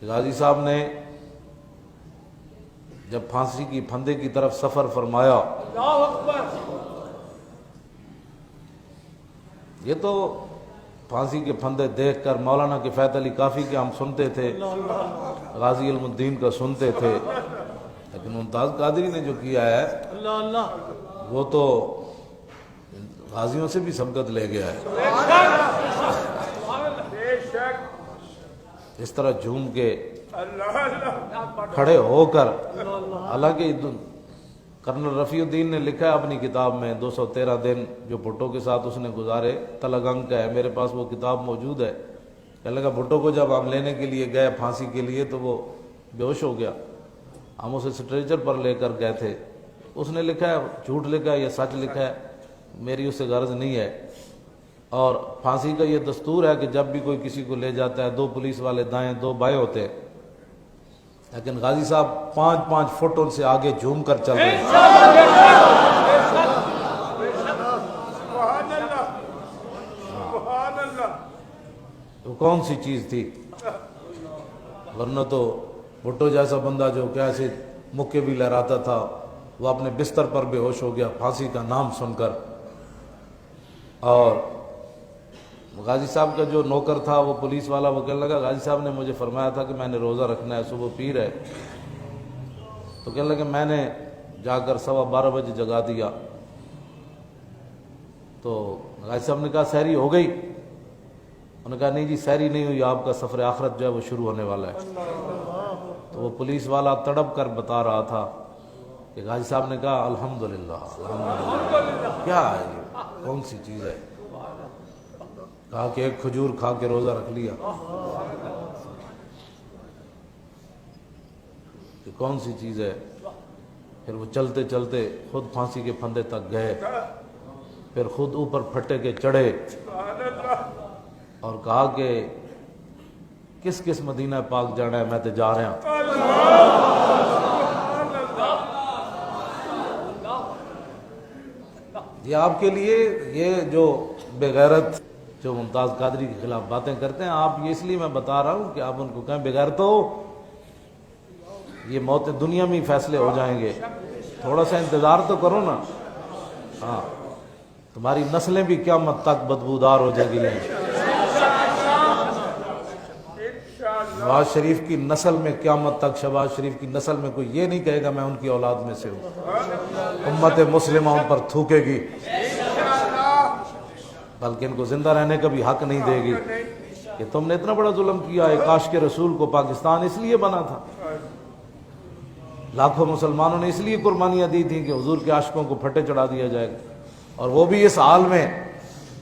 غازی صاحب نے جب پھانسی کی پھندے کی طرف سفر فرمایا، اللہ اکبر، یہ تو پھانسی کے پھندے دیکھ کر مولانا کفایت علی کافی کے ہم سنتے تھے، غازی علم الدین کا سنتے تھے، لیکن ممتاز قادری نے جو کیا ہے اللہ اللہ، وہ تو غازیوں سے بھی سبقت لے گیا ہے۔ بے شک، اس طرح جھوم کے کھڑے ہو کر، حالانکہ کرنل رفیع الدین نے لکھا ہے اپنی کتاب میں 213 دن جو بھٹو کے ساتھ اس نے گزارے، تلگنگ کا ہے، میرے پاس وہ کتاب موجود ہے۔ کہنے لگا بھٹو کو جب ہم لینے کے لیے گئے پھانسی کے لیے تو وہ بے ہوش ہو گیا، ہم اسے اسٹریچر پر لے کر گئے تھے، اس نے لکھا ہے جھوٹ لکھا ہے یا سچ لکھا ہے میری اس سے غرض نہیں ہے۔ اور پھانسی کا یہ دستور ہے کہ جب بھی کوئی کسی کو لے جاتا ہے 2 پولیس والے دائیں 2 بائیں ہوتے ہیں، لیکن غازی صاحب 5 فٹ ان سے آگے جھوم کر چل رہے ہیں۔ سبحان اللہ، سبحان اللہ، تو کون سی چیز تھی؟ ورنہ تو بھٹو جیسا بندہ جو کیسے مکے بھی لہراتا تھا وہ اپنے بستر پر بے ہوش ہو گیا پھانسی کا نام سن کر۔ اور غازی صاحب کا جو نوکر تھا وہ پولیس والا، وہ کہنے لگا غازی صاحب نے مجھے فرمایا تھا کہ میں نے روزہ رکھنا ہے، صبح پیر ہے، تو کہنے لگا میں نے جا کر 12:15 بجے جگا دیا۔ تو غازی صاحب نے کہا سحری ہو گئی؟ انہوں نے کہا نہیں جی سحری نہیں ہوئی، آپ کا سفر آخرت جو ہے وہ شروع ہونے والا ہے۔ تو وہ پولیس والا تڑپ کر بتا رہا تھا کہ غازی صاحب نے کہا الحمدللہ الحمدللہ، کیا ہے یہ کون سی چیز ہے؟ کہا کہ ایک کھجور کھا کے روزہ رکھ لیا۔ کہ کون سی چیز ہے؟ پھر وہ چلتے چلتے خود پھانسی کے پھندے تک گئے، پھر خود اوپر پھٹے کے چڑھے اور کہا کہ کس کس مدینہ پاک جانا ہے، میں تو جا رہا ہوں۔ یہ آپ کے لیے یہ جو بے غیرت جو ممتاز قادری کے خلاف باتیں کرتے ہیں، آپ یہ اس لیے میں بتا رہا ہوں کہ آپ ان کو کہیں بے غیرت ہو، یہ موت دنیا میں ہی فیصلے ہو جائیں گے، تھوڑا سا انتظار تو کرو نا۔ ہاں تمہاری نسلیں بھی قیامت تک بدبودار ہو جائے گی۔ شہباز شریف کی نسل میں قیامت تک، شہباز شریف کی نسل میں کوئی یہ نہیں کہے گا میں ان کی اولاد میں سے ہوں، امت مسلمہ ان پر تھوکے گی، بلکہ ان کو زندہ رہنے کا بھی حق نہیں دے گی کہ تم نے اتنا بڑا ظلم کیا ہے۔ کاش کے رسول کو پاکستان اس لیے بنا تھا، لاکھوں مسلمانوں نے اس لیے قربانیاں دی تھیں کہ حضور کے عاشقوں کو پھٹے چڑھا دیا جائے گا، اور وہ بھی اس حال میں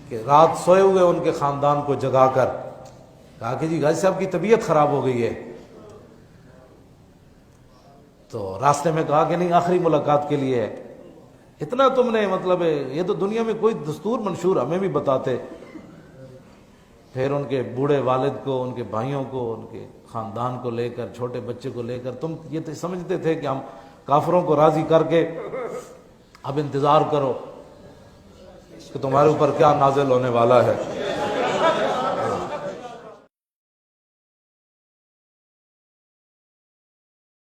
کہ رات سوئے ہوئے ان کے خاندان کو جگا کر کہا کہ جی غازی صاحب کی طبیعت خراب ہو گئی ہے، تو راستے میں کہا کہ نہیں آخری ملاقات کے لیے ہے۔ اتنا تم نے مطلب یہ تو دنیا میں کوئی دستور منشور ہمیں بھی بتاتے۔ پھر ان کے بوڑھے والد کو، ان کے بھائیوں کو، ان کے خاندان کو لے کر، چھوٹے بچے کو لے کر تم یہ تو سمجھتے تھے کہ ہم کافروں کو راضی کر کے اب انتظار کرو کہ تمہارے اوپر کیا نازل ہونے والا ہے۔